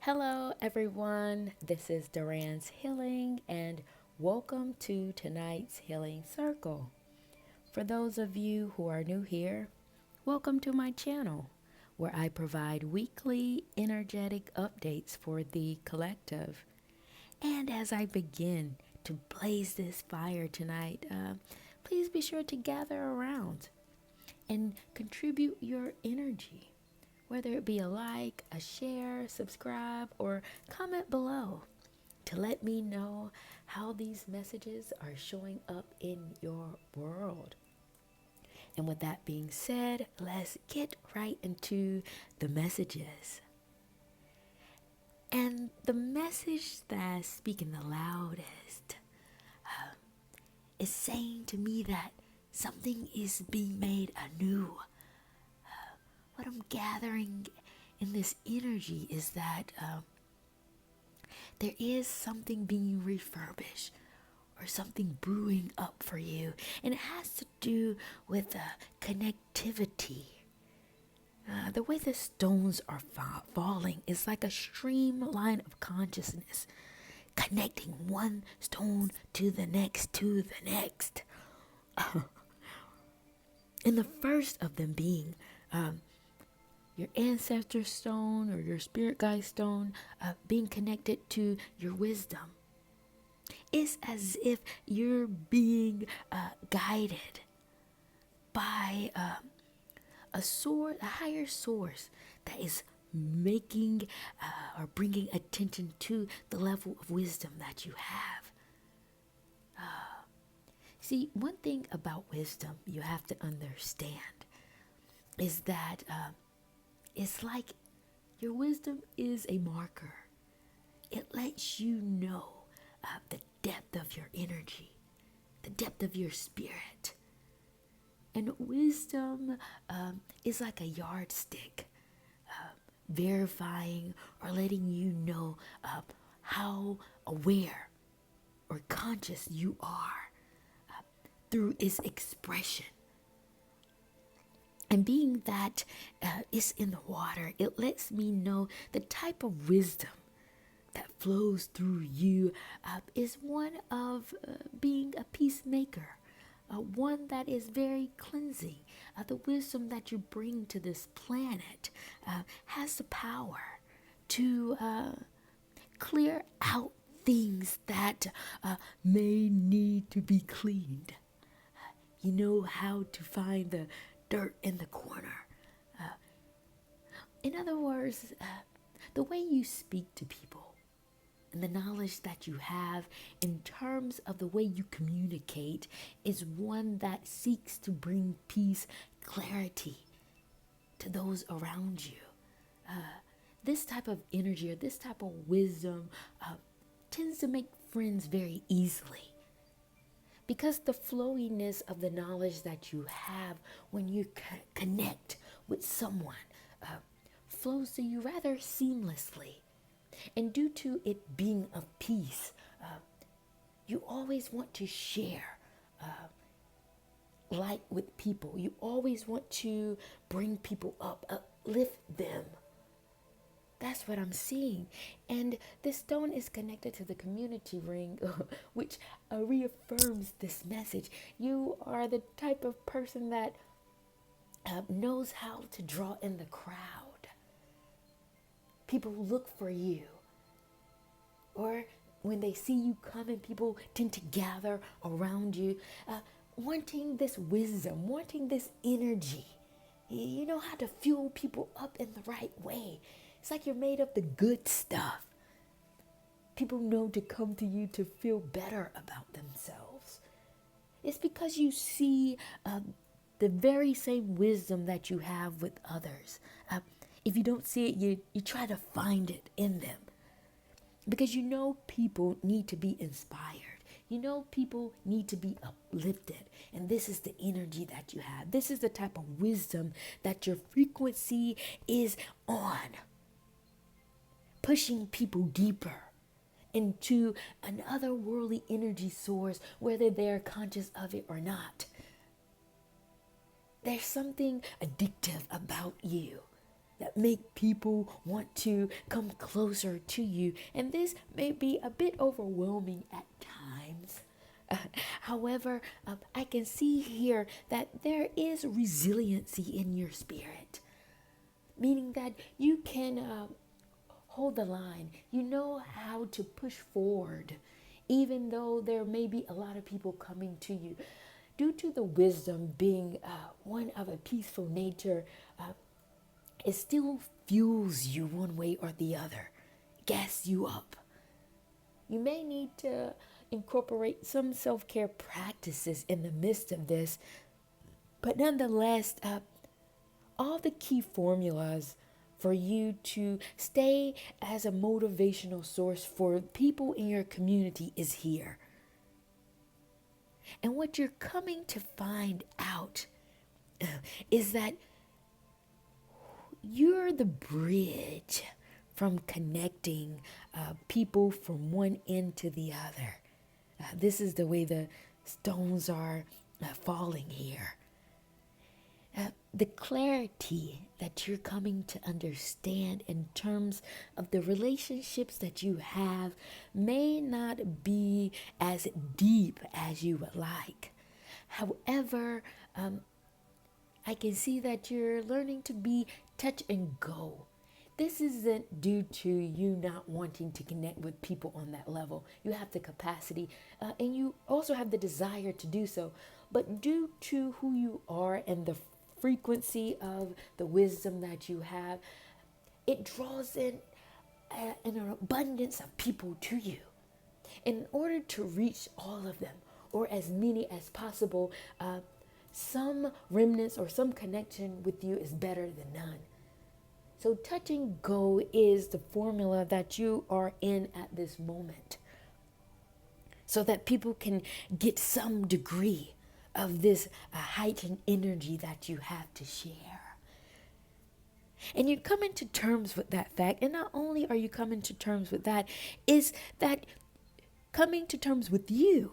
Hello, everyone. This is Duran's Healing, and welcome to tonight's Healing Circle. For those of you who are new here, welcome to my channel, where I provide weekly energetic updates for the collective. And as I begin to blaze this fire tonight, please be sure to gather around and contribute your energy, whether it be a like, a share, subscribe, or comment below to let me know how these messages are showing up in your world. And with that being said, let's get right into the messages. And the message that's speaking the loudest is saying to me that something is being made anew. What I'm gathering in this energy is that there is something being refurbished or something brewing up for you. And it has to do with connectivity. The way the stones are falling is like a streamline of consciousness, connecting one stone to the next, to the next. And the first of them being your ancestor stone or your spirit guide stone, being connected to your wisdom. It's as if you're being guided by a higher source that is making or bringing attention to the level of wisdom that you have. See, one thing about wisdom you have to understand is that it's like your wisdom is a marker. It lets you know the depth of your energy, the depth of your spirit. And wisdom is like a yardstick, verifying or letting you know how aware or conscious you are through its expression. And being that it's in the water, it lets me know the type of wisdom that flows through you is one of being a peacemaker, one that is very cleansing. The wisdom that you bring to this planet has the power to clear out things that may need to be cleaned. You know how to find the dirt in the corner. In other words, the way you speak to people and the knowledge that you have in terms of the way you communicate is one that seeks to bring peace, clarity to those around you. This type of energy or this type of wisdom tends to make friends very easily. Because the flowiness of the knowledge that you have when you connect with someone flows to you rather seamlessly. And due to it being of peace, you always want to share light with people. You always want to bring people up, uplift them. That's what I'm seeing. And this stone is connected to the community ring, which reaffirms this message. You are the type of person that knows how to draw in the crowd. People look for you. Or when they see you coming, people tend to gather around you, wanting this wisdom, wanting this energy. You know how to fuel people up in the right way. It's like you're made of the good stuff. People know to come to you to feel better about themselves. It's because you see the very same wisdom that you have with others. If you don't see it, you try to find it in them. Because you know people need to be inspired. You know people need to be uplifted. And this is the energy that you have. This is the type of wisdom that your frequency is on. Pushing people deeper into an otherworldly energy source, whether they're conscious of it or not. There's something addictive about you. that make people want to come closer to you. And this may be a bit overwhelming at times. However, I can see here that there is resiliency in your spirit, meaning that you can hold the line. You know how to push forward, even though there may be a lot of people coming to you. Due to the wisdom being one of a peaceful nature, it still fuels you one way or the other, gas you up. You may need to incorporate some self-care practices in the midst of this, but nonetheless, all the key formulas for you to stay as a motivational source for people in your community is here. And what you're coming to find out is that you're the bridge from connecting people from one end to the other. This is the way the stones are falling here. The clarity that you're coming to understand in terms of the relationships that you have may not be as deep as you would like. However, I can see that you're learning to be touch and go. This isn't due to you not wanting to connect with people on that level. You have the capacity and you also have the desire to do so. But due to who you are and the frequency of the wisdom that you have, it draws in an abundance of people to you. In order to reach all of them, or as many as possible, some remnants or some connection with you is better than none. So touch and go is the formula that you are in at this moment, so that people can get some degree of this heightened energy that you have to share. And you're coming to terms with that fact. And not only are you coming to terms with that, is that coming to terms with you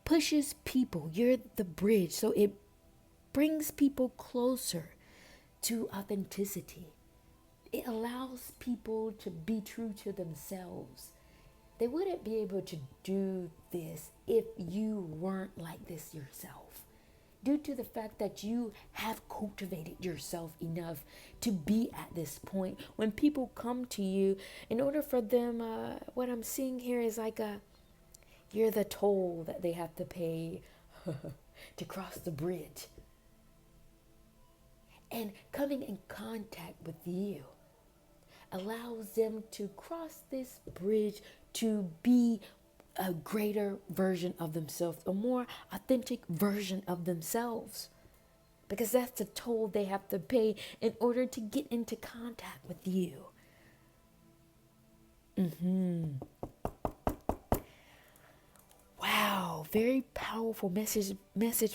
pushes people. You're the bridge. So it brings people closer to authenticity. It allows people to be true to themselves. They wouldn't be able to do this if you weren't like this yourself, due to the fact that you have cultivated yourself enough to be at this point. When people come to you, in order for them, what I'm seeing here is like you're the toll that they have to pay to cross the bridge. And coming in contact with you allows them to cross this bridge to be a greater version of themselves, a more authentic version of themselves. Because that's the toll they have to pay in order to get into contact with you. Wow, very powerful message,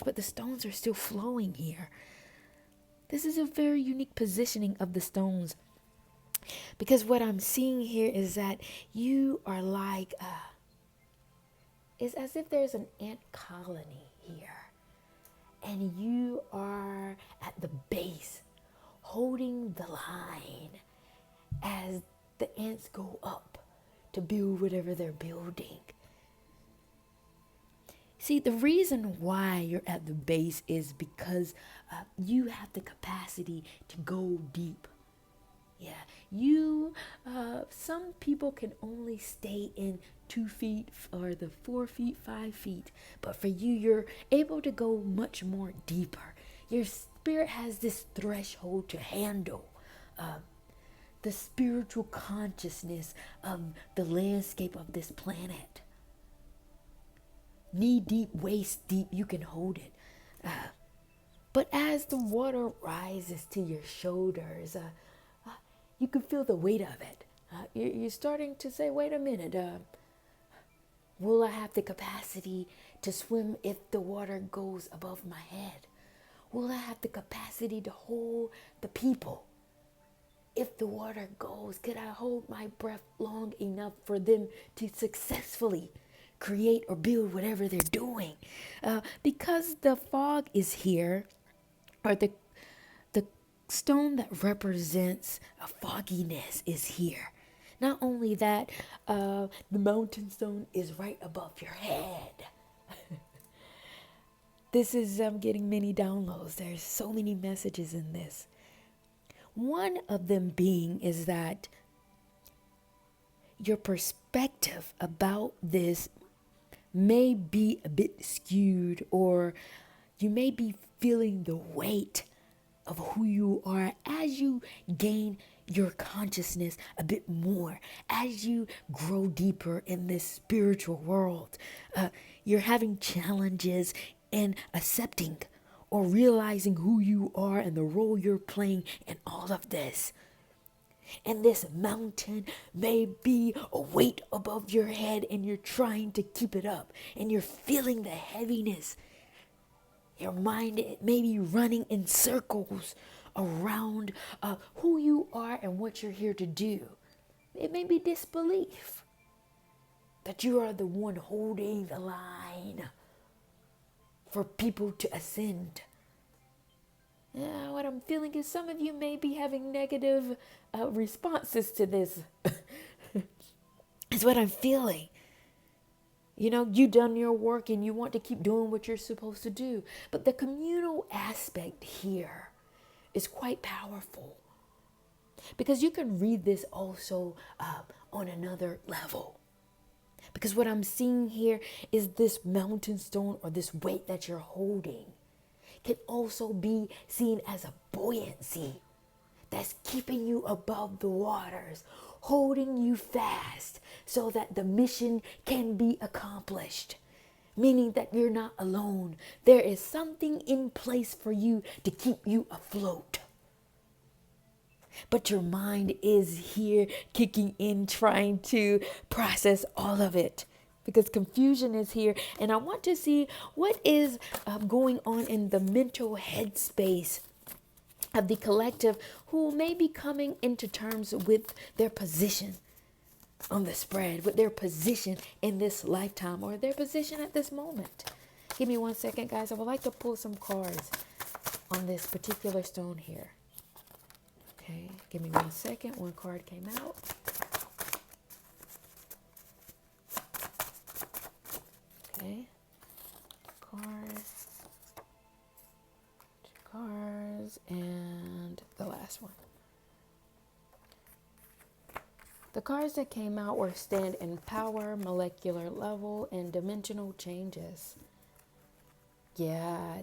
but the stones are still flowing here. This is a very unique positioning of the stones. Because what I'm seeing here is that you are like, it's as if there's an ant colony here. And you are at the base, holding the line as the ants go up to build whatever they're building. See, the reason why you're at the base is because you have the capacity to go deep. Yeah, some people can only stay in 2 feet or the 4 feet, 5 feet. But for you, you're able to go much more deeper. Your spirit has this threshold to handle the spiritual consciousness of the landscape of this planet. Knee deep, waist deep, you can hold it. But as the water rises to your shoulders, you can feel the weight of it. You're starting to say, wait a minute, will I have the capacity to swim if the water goes above my head? Will I have the capacity to hold the people if the water goes? Could I hold my breath long enough for them to successfully create or build whatever they're doing? Because the fog is here, or the stone that represents a fogginess is here. Not only that, the mountain stone is right above your head. This is, I'm getting many downloads. There's so many messages in this. One of them being is that your perspective about this may be a bit skewed, or you may be feeling the weight of who you are as you gain your consciousness a bit more, as you grow deeper in this spiritual world. You're having challenges in accepting or realizing who you are and the role you're playing in all of this. And this mountain may be a weight above your head, and you're trying to keep it up, and you're feeling the heaviness. Your mind may be running in circles around who you are and what you're here to do. It may be disbelief that you are the one holding the line for people to ascend. What I'm feeling is some of you may be having negative responses to this. It's what I'm feeling. You know, you've done your work and you want to keep doing what you're supposed to do. But the communal aspect here is quite powerful, because you can read this also on another level. Because what I'm seeing here is this mountain stone, or this weight that you're holding, can also be seen as a buoyancy that's keeping you above the waters, holding you fast so that the mission can be accomplished. Meaning that you're not alone. There is something in place for you to keep you afloat. But your mind is here kicking in, trying to process all of it, because confusion is here. And I want to see what is going on in the mental headspace of the collective, who may be coming into terms with their position on the spread, with their position in this lifetime, or their position at this moment. Give me 1 second, guys. I would like to pull some cards on this particular stone here. Okay, give me 1 second. One card came out. Okay, cards, 2 cards, and the last one. The cards that came out were stand in power, molecular level, and dimensional changes. Yeah,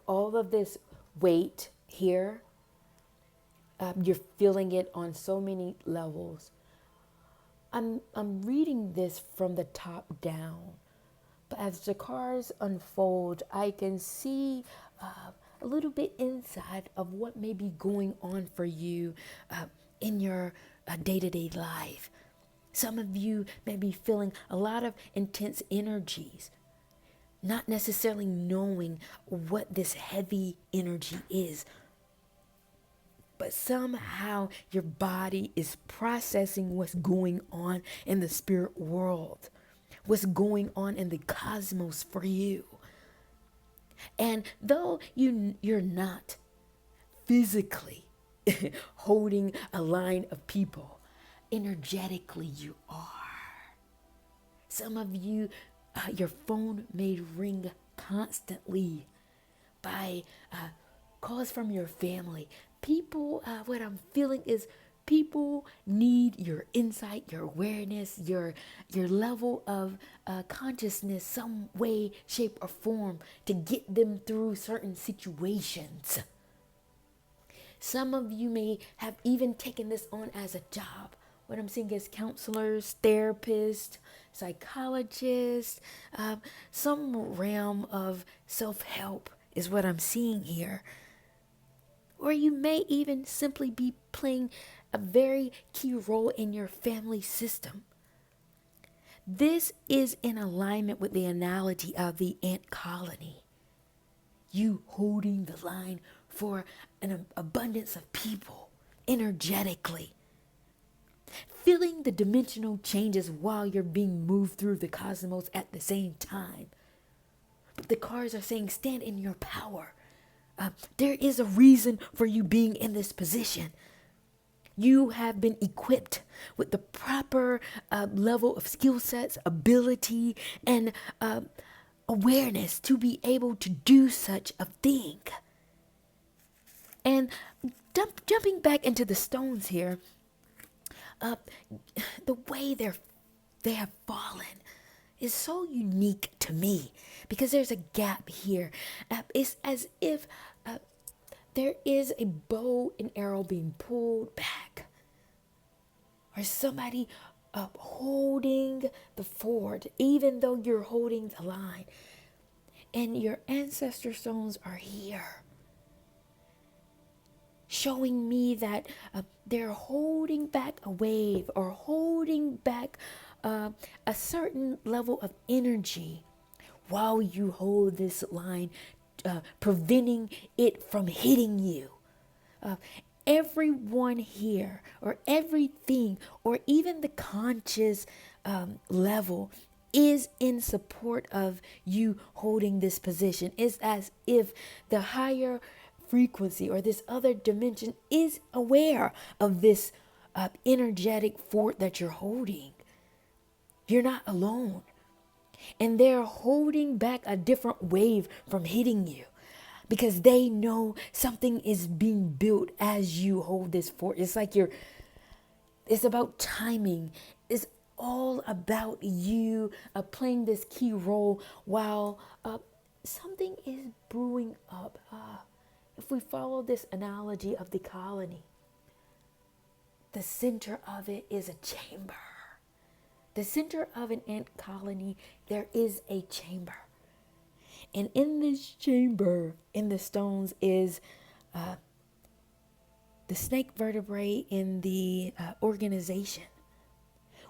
all of this weight here, you're feeling it on so many levels. I'm reading this from the top down, but as the cards unfold, I can see a little bit inside of what may be going on for you in your day-to-day life. Some of you may be feeling a lot of intense energies, not necessarily knowing what this heavy energy is, but somehow your body is processing what's going on in the spirit world, what's going on in the cosmos for you. And though you're not physically holding a line of people, energetically you are. Some of you, your phone may ring constantly by calls from your family. People, what I'm feeling is people need your insight, your awareness, your level of consciousness, some way, shape, or form, to get them through certain situations. Some of you may have even taken this on as a job. What I'm seeing is counselors, therapists, psychologists, some realm of self-help is what I'm seeing here. Or you may even simply be playing a very key role in your family system. This is in alignment with the analogy of the ant colony. You holding the line for an abundance of people energetically. Feeling the dimensional changes while you're being moved through the cosmos at the same time. But the cards are saying stand in your power. There is a reason for you being in this position. You have been equipped with the proper level of skill sets, ability, and awareness to be able to do such a thing. And jumping back into the stones here, the way they have fallen is so unique to me because there's a gap here. It's as if there is a bow and arrow being pulled back, or somebody holding the fort, even though you're holding the line. And your ancestor stones are here, showing me that they're holding back a wave or holding back a certain level of energy while you hold this line, preventing it from hitting you. Everyone here, or everything, or even the conscious level, is in support of you holding this position. It's as if the higher frequency or this other dimension is aware of this energetic fort that you're holding. You're not alone. And they're holding back a different wave from hitting you because they know something is being built as you hold this fort. It's like it's about timing. It's all about you playing this key role while something is brewing up. If we follow this analogy of the colony, the center of it is a chamber. The center of an ant colony, there is a chamber. And in this chamber, in the stones, is the snake vertebrae in the organization,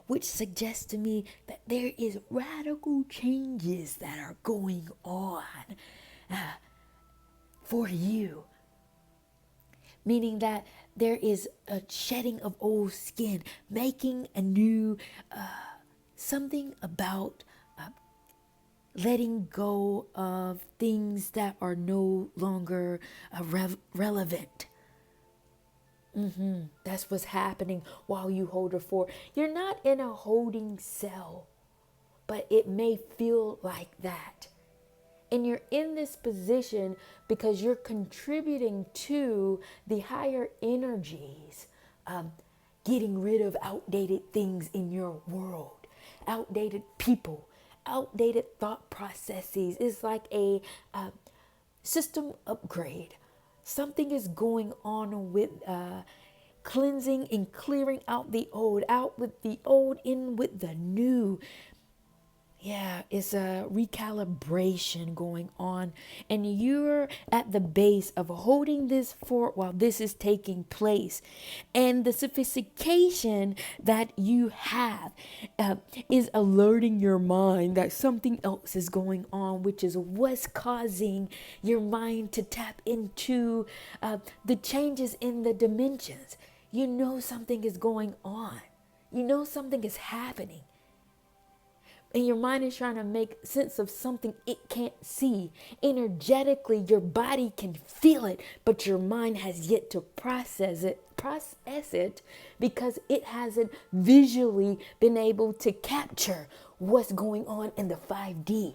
which suggests to me that there is radical changes that are going on for you. Meaning that there is a shedding of old skin, making a new something about letting go of things that are no longer relevant. That's what's happening while you hold a fort. You're not in a holding cell, but it may feel like that. And you're in this position because you're contributing to the higher energies, getting rid of outdated things in your world, outdated people, outdated thought processes. It's like a system upgrade. Something is going on with cleansing and clearing out the old, out with the old, in with the new. Yeah, it's a recalibration going on, and you're at the base of holding this fort while this is taking place. And the sophistication that you have is alerting your mind that something else is going on, which is what's causing your mind to tap into the changes in the dimensions. You know something is going on. You know something is happening. And your mind is trying to make sense of something it can't see. Energetically, your body can feel it, but your mind has yet to process it because it hasn't visually been able to capture what's going on in the 5D.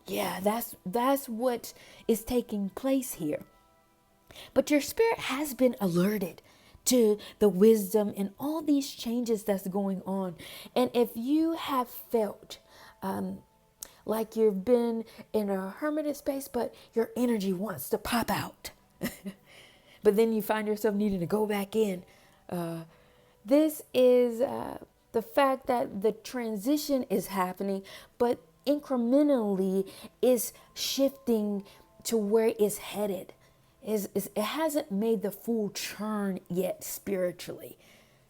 Yeah, that's what is taking place here. But your spirit has been alerted to the wisdom and all these changes that's going on. And if you have felt like you've been in a hermited space, but your energy wants to pop out, but then you find yourself needing to go back in, this is the fact that the transition is happening, but incrementally is shifting to where it's headed. It hasn't made the full churn yet spiritually.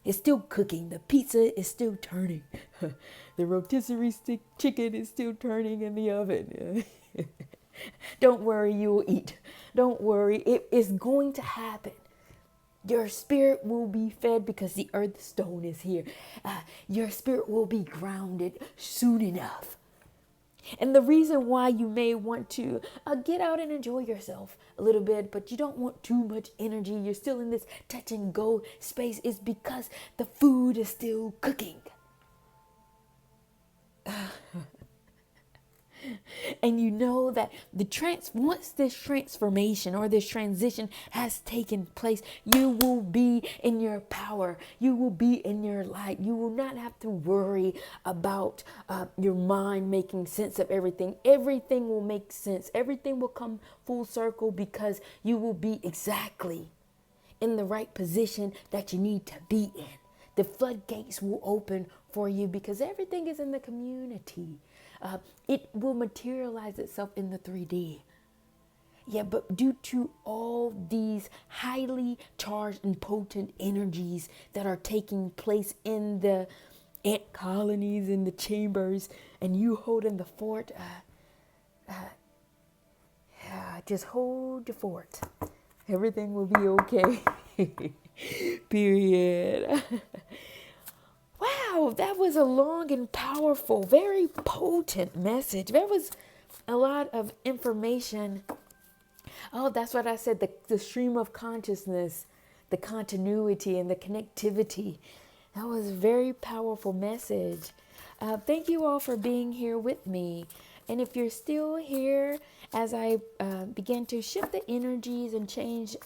It's still cooking. The pizza is still turning. The rotisserie stick chicken is still turning in the oven. Don't worry, you will eat. Don't worry, it is going to happen. Your spirit will be fed because the earth stone is here. Your spirit will be grounded soon enough. And the reason why you may want to get out and enjoy yourself a little bit, but you don't want too much energy, you're still in this touch and go space, is because the food is still cooking. And you know that once this transformation or this transition has taken place, you will be in your power. You will be in your light. You will not have to worry about your mind making sense of everything. Everything will make sense. Everything will come full circle because you will be exactly in the right position that you need to be in. The floodgates will open for you because everything is in the community. It will materialize itself in the 3D. Yeah, but due to all these highly charged and potent energies that are taking place in the ant colonies, in the chambers, and you holding the fort, just hold the fort. Everything will be okay. Period. Wow, that was a long and powerful, very potent message. There was a lot of information. Oh, that's what I said, the stream of consciousness, the continuity and the connectivity. That was a very powerful message. Thank you all for being here with me. And if you're still here as I begin to shift the energies and change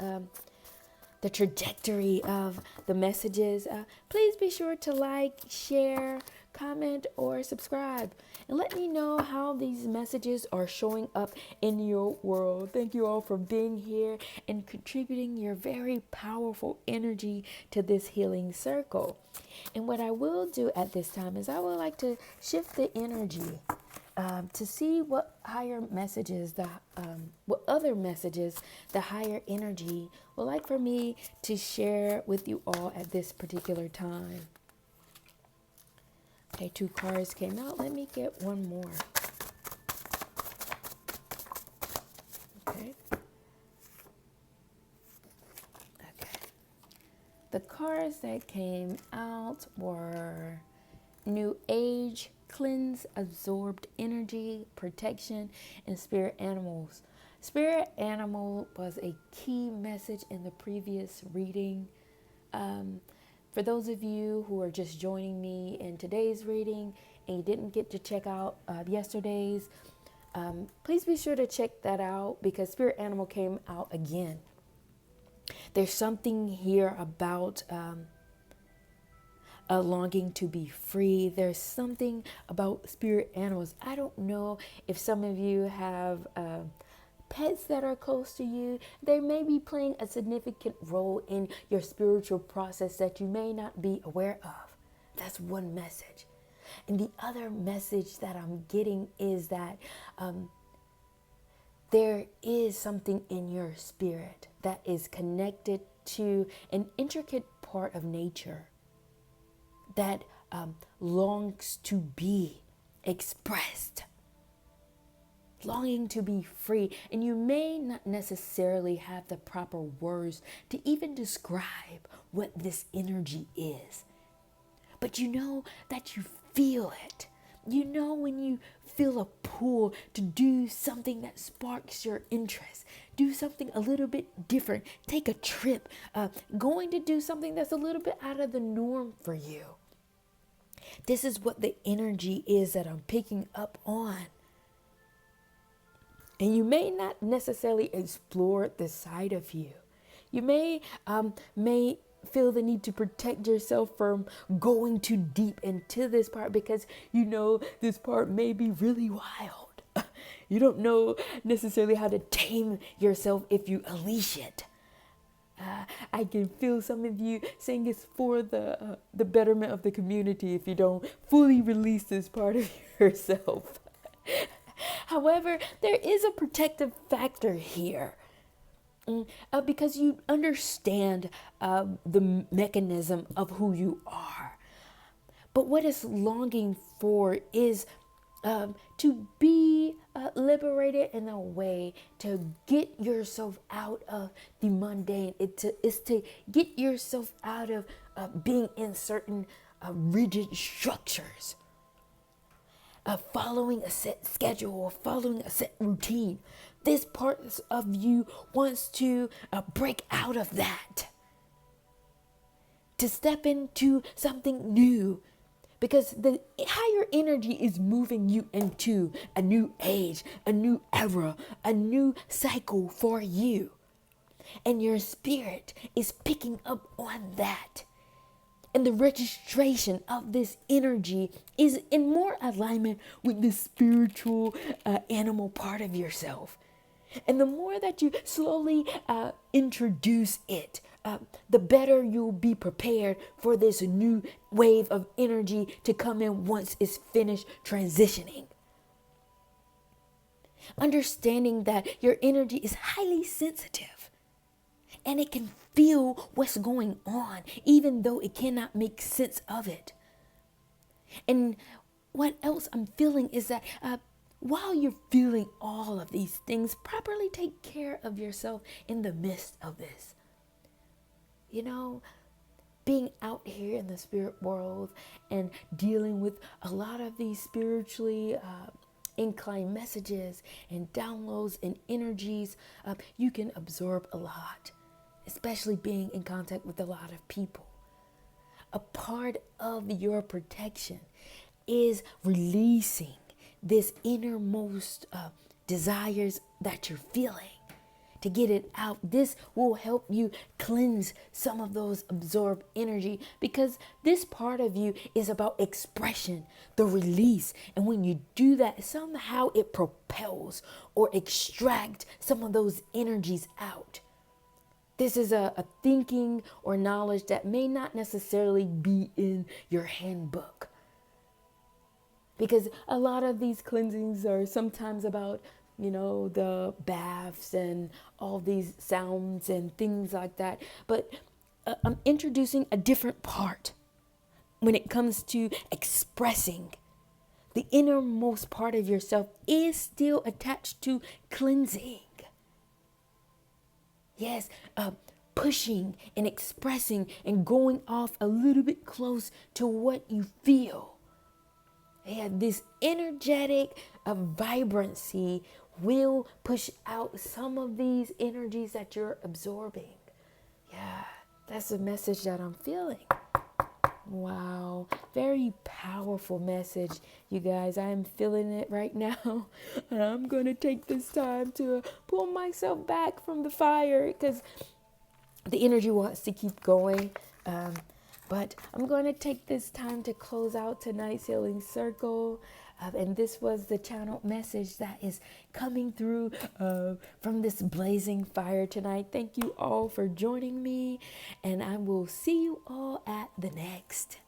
the trajectory of the messages, please be sure to like, share, comment, or subscribe. And let me know how these messages are showing up in your world. Thank you all for being here and contributing your very powerful energy to this healing circle. And what I will do at this time is I would like to shift the energy to see what higher messages, what other messages the higher energy would like for me to share with you all at this particular time. Okay, 2 cards came out. Let me get one more. Okay. The cards that came out were New Age, Cleanse, Absorbed Energy, Protection, and Spirit Animals. Spirit Animal was a key message in the previous reading. For those of you who are just joining me in today's reading and you didn't get to check out yesterday's, please be sure to check that out because Spirit Animal came out again. There's something here about a longing to be free. There's something about spirit animals. I don't know if some of you have pets that are close to you. They may be playing a significant role in your spiritual process that you may not be aware of. That's one message. And the other message that I'm getting is that there is something in your spirit that is connected to an intricate part of nature that longs to be expressed, longing to be free. And you may not necessarily have the proper words to even describe what this energy is, but you know that you feel it. You know when you feel a pull to do something that sparks your interest, do something a little bit different, take a trip, going to do something that's a little bit out of the norm for you. This is what the energy is that I'm picking up on. And you may not necessarily explore this side of you. You may feel the need to protect yourself from going too deep into this part because you know this part may be really wild. You don't know necessarily how to tame yourself if you unleash it. I can feel some of you saying it's for the betterment of the community if you don't fully release this part of yourself. However, there is a protective factor here. Because you understand the mechanism of who you are. But what it's longing for is to be liberated in a way to get yourself out of the mundane. It's to get yourself out of being in certain rigid structures. following a set schedule or following a set routine. This part of you wants to break out of that, to step into something new, because the higher energy is moving you into a new age, a new era, a new cycle for you. And your spirit is picking up on that. And the registration of this energy is in more alignment with the spiritual animal part of yourself. And the more that you slowly introduce it, the better you'll be prepared for this new wave of energy to come in once it's finished transitioning. Understanding that your energy is highly sensitive and it can feel what's going on, even though it cannot make sense of it. And what else I'm feeling is that while you're feeling all of these things, properly take care of yourself in the midst of this. You know, being out here in the spirit world and dealing with a lot of these spiritually inclined messages and downloads and energies, you can absorb a lot, especially being in contact with a lot of people. A part of your protection is releasing this innermost desires that you're feeling, to get it out. This will help you cleanse some of those absorbed energy, because this part of you is about expression, the release. And when you do that, somehow it propels or extracts some of those energies out. This is a thinking or knowledge that may not necessarily be in your handbook, because a lot of these cleansings are sometimes about, you know, the baths and all these sounds and things like that. But I'm introducing a different part when it comes to expressing. The innermost part of yourself is still attached to cleansing. Yes, pushing and expressing and going off a little bit close to what you feel. Yeah, this energetic vibrancy will push out some of these energies that you're absorbing. Yeah, that's the message that I'm feeling. Wow, very powerful message, you guys. I am feeling it right now. And I'm going to take this time to pull myself back from the fire, because the energy wants to keep going. But I'm going to take this time to close out tonight's healing circle. And this was the channeled message that is coming through from this blazing fire tonight. Thank you all for joining me, and I will see you all at the next.